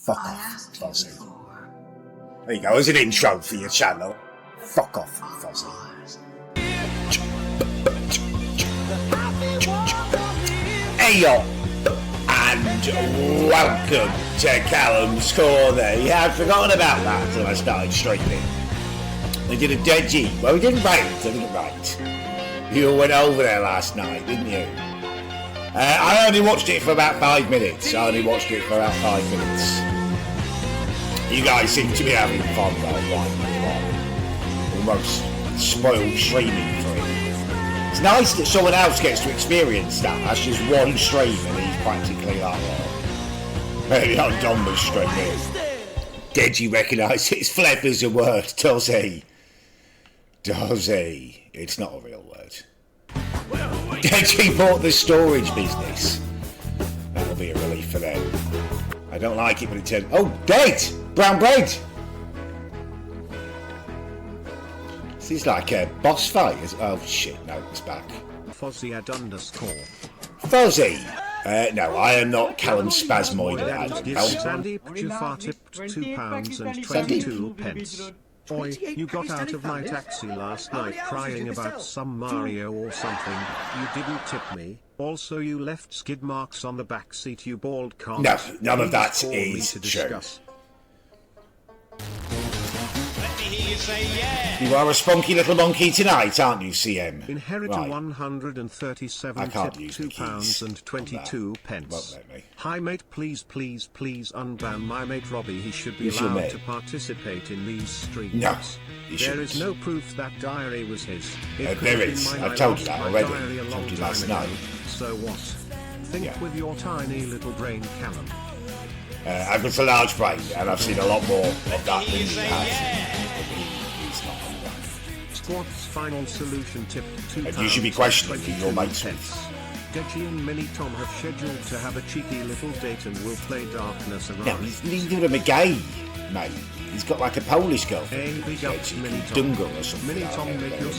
Fuck off, Fuzzy. There you go, as an intro for your channel. Fuck off, Fuzzy. Hey y'all, and welcome to Callums Corner. Yeah, I'd forgotten about that until I started streaming. We did a deadgy. Well, we didn't rate, I didn't rate. You all went over there last night, didn't you? I only watched it for about 5 minutes. You guys seem to be having fun though, almost spoiled streaming for it. It's nice that someone else gets to experience that. That's just one stream and he's practically like maybe not Don's streaming. Deji recognises Flepper's a word, does he? Does he? It's not a real word. Deji bought the storage business. That'll be a relief for them. I don't like it when it turns... Oh, dead! Brown bread! This is like a boss fight. Oh shit, no, it's back. Fozzy @ Fozzy! No, I am not Callum Spasmoid. Sandy Jafar tipped £2 and 22 pence. Oi, you got out of my taxi last night crying about some Mario or something. You didn't tip me. Also, you left skid marks on the back seat, you bald cock. No, none of that is true. You are a spunky little monkey tonight, aren't you, CM? Inheritor right. 137 tipped £2 and 22 pence. Hi mate, please unban my mate Robbie. He should be allowed to participate in these streams. No, there is no proof that diary was his. There is. I've told you that already. I told you last night. So what? Think with your tiny little brain, Callum. I've got a large brain, and I've seen a lot more of that than you have. Squat's final solution tip £2. You should be questioning who your mates with. Deji and Mini Tom have scheduled to have a cheeky little date and will play Darkness around. No, neither of them are gay, mate. He's got like a Polish girlfriend. Dungle or something.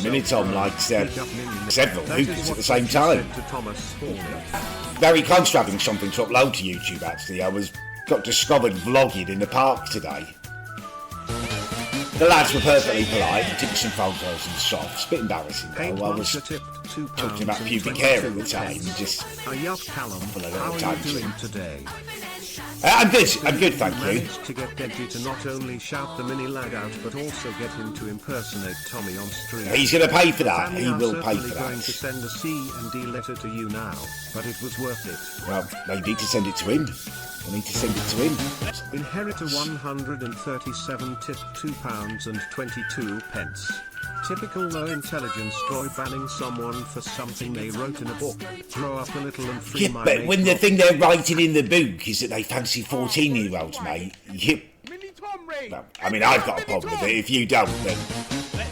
Mini Tom likes several hookers at the same time. Very close to having something to upload to YouTube actually. I got discovered vlogging in the park today. The lads were perfectly polite and took some photos and softs. A bit embarrassing though. I was talking about pubic hair at the time. Just full of little tangent. I'm good, thank you. To get Deji to not only shout the mini lad out, but also get him to impersonate Tommy on stream. He's going to pay for that. He will pay for that. Going to send a C&D letter to you now, but it was worth it. Well, they need to send it to him. I need to send it to him. Inheritor 137 tipped £2 and 22 pence. Typical low intelligence droid banning someone for something they wrote in a book. Grow up a little and free my but when the thing they're writing in the book is that they fancy 14-year-olds, mate. Yep. Well, I mean, I've got a problem with it. If you don't, then I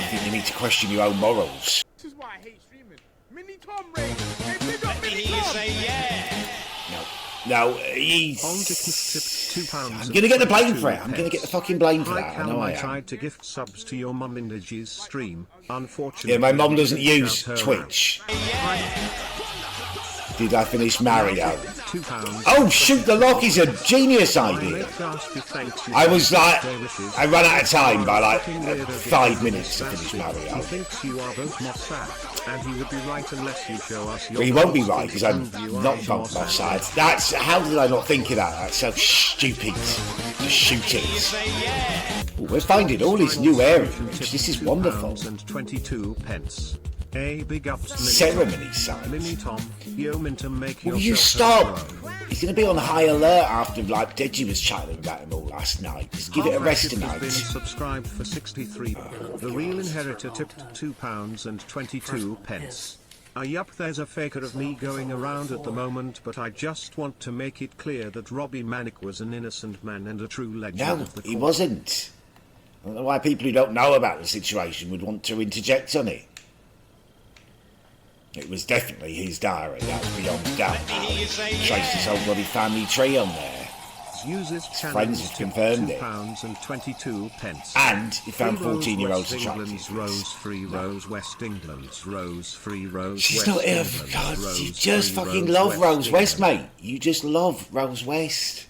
think you need to question your own morals. This is why I hate streaming. Mini Tom Ray. Hey, big up Mini Tom. No, he's... I'm going to get the blame for it. I'm going to get the fucking blame for that. I know I am. Tried to gift subs to your mum in Deji's stream. Unfortunately... Yeah, my mum doesn't use Twitch. Did I finish Mario? Oh, shoot the lock is a genius idea. I was like... I ran out of time by like 5 minutes to finish Mario. He thinks you are both Mossad, and he would be right unless you show us your... Well, he won't be right, because I'm not both Mossad. That's... How did I not think of that? That's so stupid. To shoot it. Ooh, we're finding all these new areas. This is wonderful. 22 pence. Hey, big ups, ceremony signs. Mini Tom, will you stop? He's going to be on high alert after like Deji was chatting about him all last night. Just give it a rest tonight. Been subscribed for 63. The real inheritor tipped £2 and 22 pence. Yup, there's a faker of me going around at the moment, but I just want to make it clear that Robbie Manic was an innocent man and a true legend of the he wasn't. I don't know why people who don't know about the situation would want to interject on it. It was definitely his diary, that's beyond doubt now. Traced his whole bloody family tree on there. His friends have confirmed it. And 22 pence. And he found 14-year-olds attractive. Rose free Rose West England's Rose free Rose. She's not here for God. You just fucking love Rose West, mate. You just love Rose West.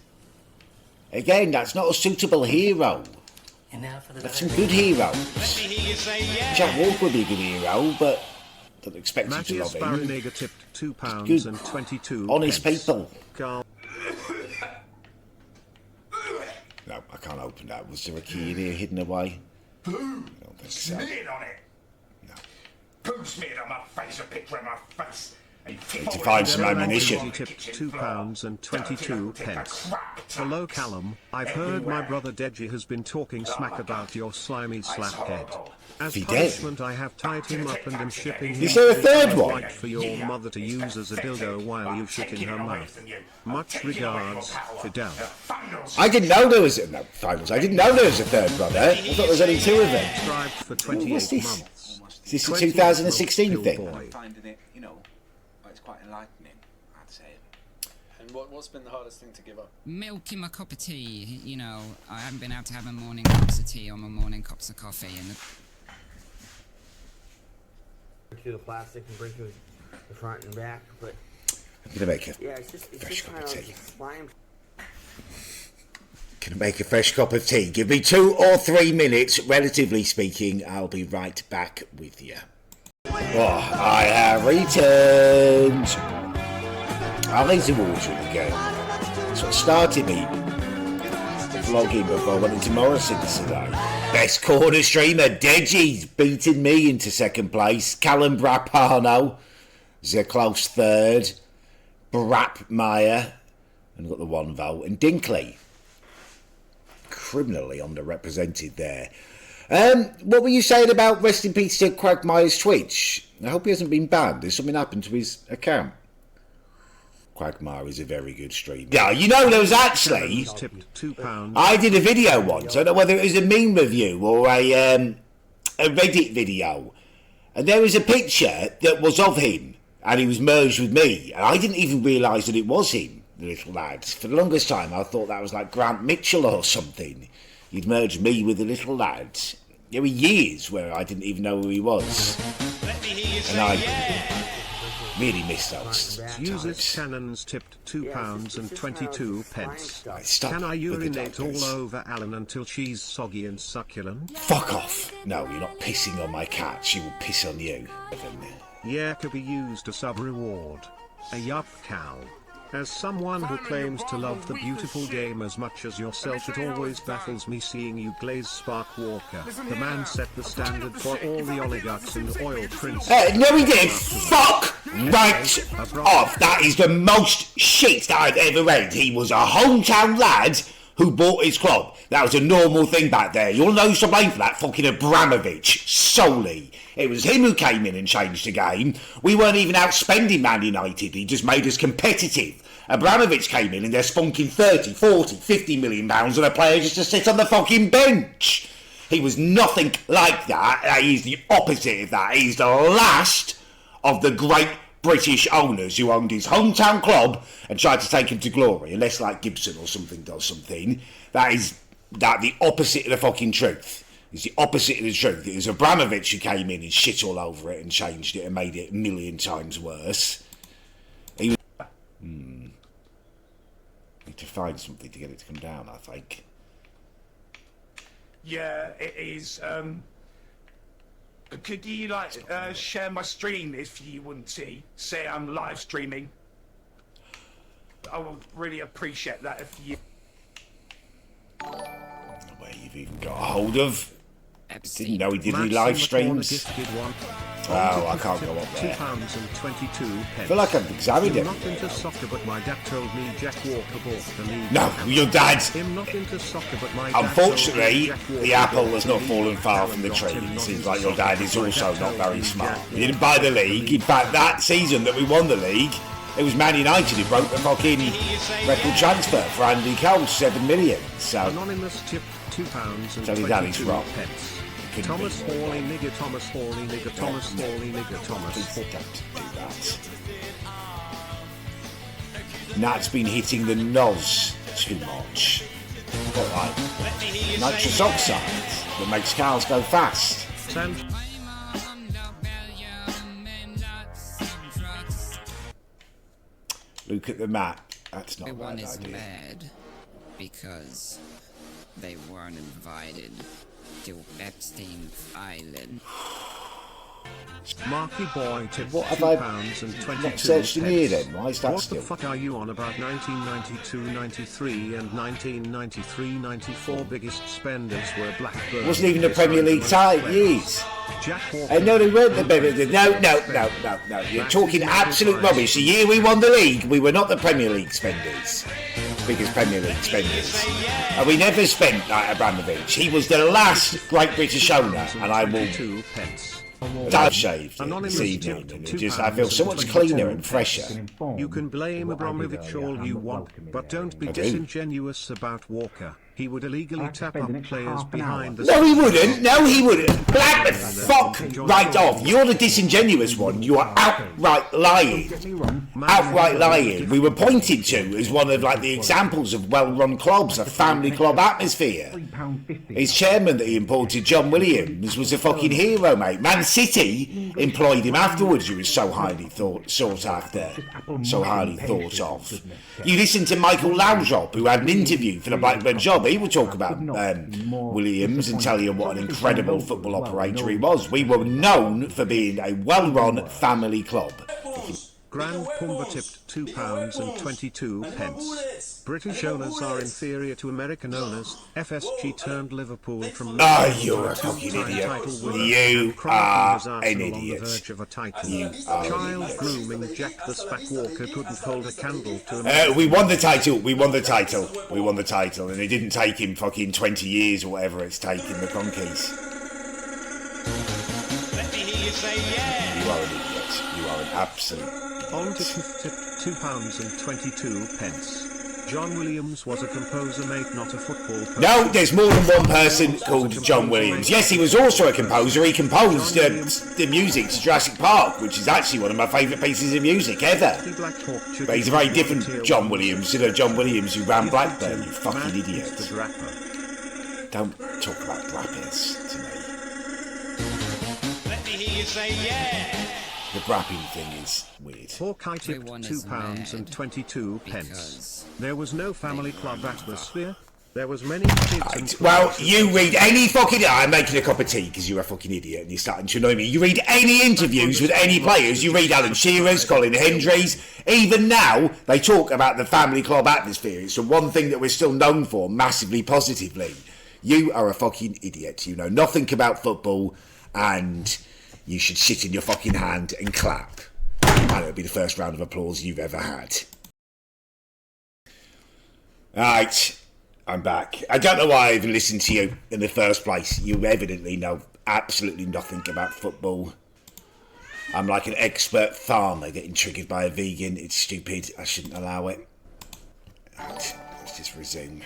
Again, that's not a suitable hero. That's some good heroes. Jack Walker would be a good hero, but don't expect you to love him. Tipped Good, £2.22. honest people. Carl. No, I can't open that. Was there a key in here hidden away? I don't think so. Smeared on it. No. Who smeared on my face a picture of my face? Need to find some ammunition. Tipped £2.22. Hello Callum, I've heard my brother Deji has been talking smack about your slimy slaphead. As punishment I have tied him up and am shipping him Is there a third one? right for your mother to use as a dildo while you shit in her mouth. Much regards, Fidel. I didn't know there was no finals. I didn't know there was a third brother. I thought there was only two of them. Subscribed for 28 What's this? months. Is this a 2016 thing? Finding it, you know, it's quite enlightening, I'd say. And what's been the hardest thing to give up? Milk in my cup of tea, you know. I haven't been able to have my morning cups of tea or my morning cups of coffee. And to the plastic and bring to the front and back, but I'm gonna make a yeah, it's just kind of like slime. Gonna make a fresh cup of tea. Give me 2 or 3 minutes. Relatively speaking, I'll be right back with you. Oh, I have returned. I'll need some water again. That's what started me vlogging before I went into Morrison's today. Best corner streamer, Deji's beating me into second place. Callum Brapano is a close third. Brap Meyer, and got the 1 vote. And Dinkley, criminally underrepresented there. What were you saying about rest in peace to Quagmire's Twitch? I hope he hasn't been banned. There's something happened to his account. Quagmire is a very good streamer. Yeah, you know there was actually... I did a video once. I don't know whether it was a meme review or a Reddit video. And there was a picture that was of him. And he was merged with me. And I didn't even realise that it was him, the little lad. For the longest time, I thought that was like Grant Mitchell or something. He'd merged me with the little lad. There were years where I didn't even know who he was. And I really missed those Uses cannons tipped £2.22. Can I urinate all over Alan until she's soggy and succulent? Fuck off. No, you're not pissing on my cat. She will piss on you. Yeah, could be used as sub-reward. A yup cow. As someone who claims to love the beautiful game as much as yourself, it always baffles me seeing you glaze Spark Walker. The man set the standard for all the oligarchs and oil princes. No he did. Fuck right off. That is the most shit that I've ever read. He was a hometown lad who bought his club. That was a normal thing back there. You'll know who's to blame for that? Fucking Abramovich. Solely. It was him who came in and changed the game. We weren't even out spending Man United. He just made us competitive. Abramovich came in and they're spunking 30, 40, 50 million pounds on a player just to sit on the fucking bench. He was nothing like that. He's the opposite of that. He's the last of the great British owners who owned his hometown club and tried to take him to glory. Unless like Gibson or something does something. That is the opposite of the fucking truth. It's the opposite of the truth. It was Abramovich who came in and shit all over it and changed it and made it a million times worse. He was... Need to find something to get it to come down, I think. Yeah, it is. Could you share my stream if you wouldn't see? Say I'm live streaming. I would really appreciate that if you. Where you've even got a hold of. Didn't know he did any live streams. Oh, I can't go up there. I feel like I've examined it. Not into soccer, but my dad told me Jack Walker bought the league. No, your dad. I'm not into soccer, but my dad Unfortunately, the apple has not fallen far from the tree. It seems like your dad is also not very smart. He didn't buy the league. In fact, that season that we won the league, it was Man United who broke the fucking record transfer for Andy Cole, 7 million. So, anonymous tip £2 tell your dad he's wrong. Thomas Hawley nigger, Thomas Hawley nigger, Thomas Hawley nigger, Thomas. Don't do that. Nat's been hitting the nos too much. What, like nitrous oxide that makes cars go fast. Look at the map. That's not a bad idea. because they weren't invited to Epstein's Island. Marky Boy tipped What have I £2.22. not searched in here then? Why is that What still? the fuck are you on about 1992-93 and 1993-94 biggest spenders were Blackburn? Wasn't even the Premier League title years. Jack I know they weren't the Premier League. No. You're talking absolute rubbish. The year we won the league, we were not the Premier League spenders. Biggest Premier League spenders. And we never spent like Abramovich. He was the last great British owner, and I will. I've shaved it this evening, and I feel so much cleaner and fresher. You can blame Abramovich all you want, but don't be disingenuous about Walker. He would illegally tap up players behind the... No, he wouldn't. No, he wouldn't. Black the fuck right off. You're the disingenuous one. You are outright lying. Outright lying. We were pointed to as one of like the examples of well-run clubs, a family club atmosphere. His chairman that he imported, John Williams, was a fucking hero, mate. Man City employed him afterwards. He was so highly sought after, so highly thought of. You listen to Michael Laudrup, who had an interview for the Blackburn Job. He would talk about Williams and tell you what an incredible football operator he was. We were known for being a well-run family club. Grand Pumba tipped £2.22. British owners are inferior to American owners. FSG turned Liverpool from... You're a fucking idiot. You are an idiot. You are Child grooming Jack the Spack Walker couldn't hold a candle to... we won the title, and it didn't take him fucking 20 years or whatever it's taken the conquest. Let me hear you say yeah. You are an idiot. You are an absolute... On to tipped £2.22. John Williams was a composer, mate, not a football player. No, there's more than one person called John Williams. Yes, he was also a composer. He composed the music to Jurassic Park, which is actually one of my favourite pieces of music ever. But he's a very different John Williams to the John Williams who ran Blackburn, you fucking idiot. Don't talk about rappers to me. Let me hear you say yeah. The rapping thing is weird. Hawkeye tipped £2.22. There was no family club atmosphere. There was many kids and... Well, you read any fucking... I'm making a cup of tea because you're a fucking idiot and you're starting to annoy me. You read any interviews with any players. You read Alan Shearer's, Colin Hendry's. Even now, they talk about the family club atmosphere. It's the one thing that we're still known for massively positively. You are a fucking idiot. You know nothing about football and... You should sit in your fucking hand and clap. And it'll be the first round of applause you've ever had. Right, I'm back. I don't know why I even listened to you in the first place. You evidently know absolutely nothing about football. I'm like an expert farmer getting triggered by a vegan. It's stupid. I shouldn't allow it. Right, let's just resume.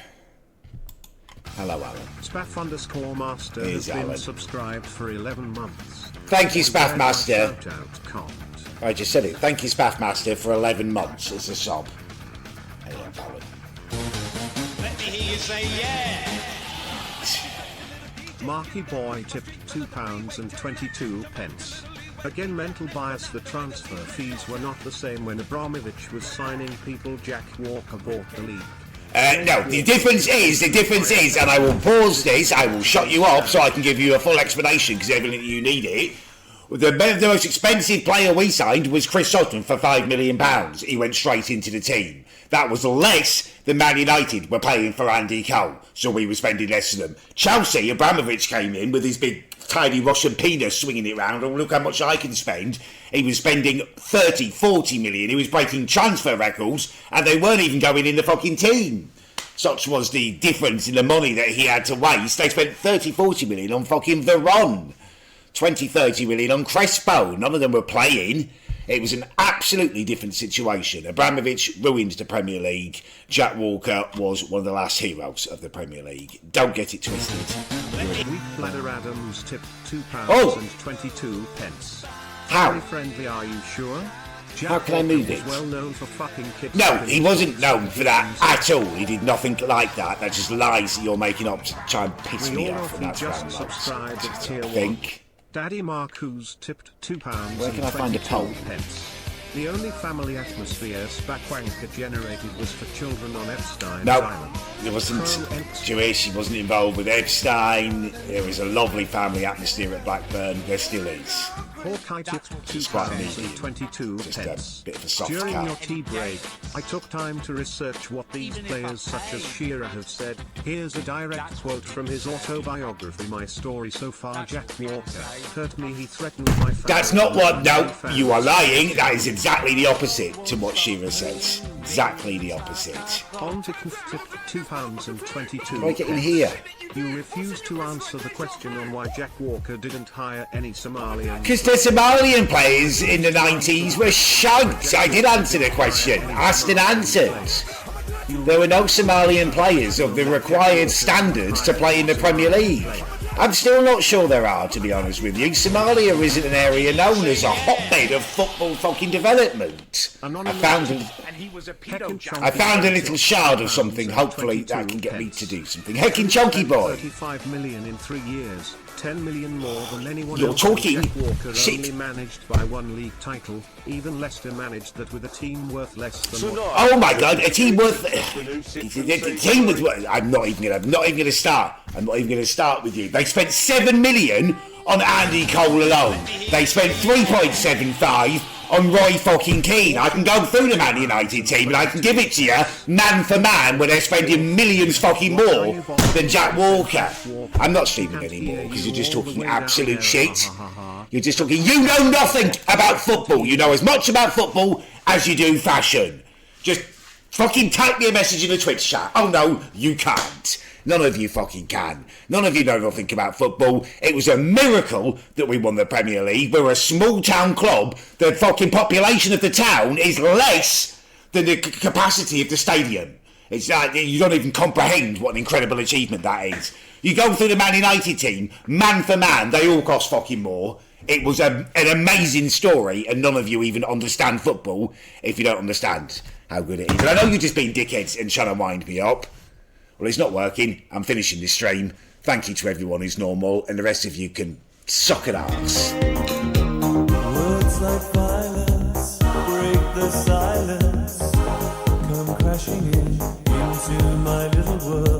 Hello, Alan. Spaff_master has been subscribed for 11 months. Thank you, Spaffmaster. I just said it. Thank you, Spaffmaster, for 11 months as a sub. Hey, Alan. Let me hear you say yeah. Marky Boy tipped £2.22. Again, mental bias. The transfer fees were not the same when Abramovich was signing people. Jack Walker bought the league. No, the difference is, and I will pause this, I will shut you up so I can give you a full explanation because evidently you need it. The most expensive player we signed was Chris Sutton for £5 million. He went straight into the team. That was less than Man United were paying for Andy Cole, so we were spending less than them. Chelsea, Abramovich came in with his big tiny Russian penis swinging it around. Oh, look how much I can spend. He was spending 30, 40 million. He was breaking transfer records, and they weren't even going in the fucking team. Such was the difference in the money that he had to waste. They spent 30, 40 million on fucking Veron. 20, 30 million on Crespo. None of them were playing. It was an absolutely different situation. Abramovich ruined the Premier League. Jack Walker was one of the last heroes of the Premier League. Don't get it twisted. Weak Bladder Adams tipped £2.22. How? Very friendly, are you sure? Jack How can I move it? Well known for fucking kids. No, he wasn't known for that at all. He did nothing like that. That's just lies that you're making up to try and piss me off. And that's just subscribed to tier 1. Daddy Marcus tipped £2. Where can I find a poll? The only family atmosphere Spackwanker generated was for children on Epstein's No. Island. he wasn't Jewish, he wasn't involved with Epstein. There was a lovely family atmosphere at Blackburn. There still is. Hawkeye tipped It's quite an 22 just pence. a bit of a soft During your cat. tea break, I took time to research what these players such as Shearer have said. Here's a direct quote from his autobiography, My Story So Far. Jack Walker hurt me, he threatened my family. That's not what, no, you are lying. That is exactly the opposite to what Shearer says. Exactly the opposite. On to tip £2.22. How do I get in here? You refuse to answer the question on why Jack Walker didn't hire any Somalians. Because the Somalian players in the 90s were shanked. I did answer the question. Asked and answered. There were no Somalian players of the required standards to play in the Premier League. I'm still not sure there are, to be honest with you. Somalia isn't an area known as a hotbed of football fucking development. I found a little shard of something. Hopefully that can get me to do something. Heckin' chunky boy. 35 million in 3 years. 10 million more than anyone You're else. talking Jack Walker shit. only managed by one league title. Even Leicester managed that with a team worth less than what. Oh my God, a team worth. The team was. I'm not even gonna start. I'm not even gonna start with you. They spent 7 million on Andy Cole alone. They spent 3.75 on Roy fucking Keane. I can go through the Man United team and I can give it to you man for man where they're spending millions fucking more than Jack Walker. I'm not streaming anymore because you're just talking absolute shit. You're just talking. You know nothing about football. You know as much about football as you do fashion. Just fucking type me a message in the Twitch chat. Oh no, you can't. None of you fucking can. None of you know nothing about football. It was a miracle that we won the Premier League. We're a small town club. The fucking population of the town is less than the capacity of the stadium. It's like you don't even comprehend what an incredible achievement that is. You go through the Man United team, man for man, they all cost fucking more. It was an amazing story, and none of you even understand football if you don't understand how good it is. And I know you're just being dickheads and trying to wind me up. Well, it's not working. I'm finishing this stream. Thank you to everyone who's normal, and the rest of you can suck it arse. Words like violence break the silence, come crashing into my little world.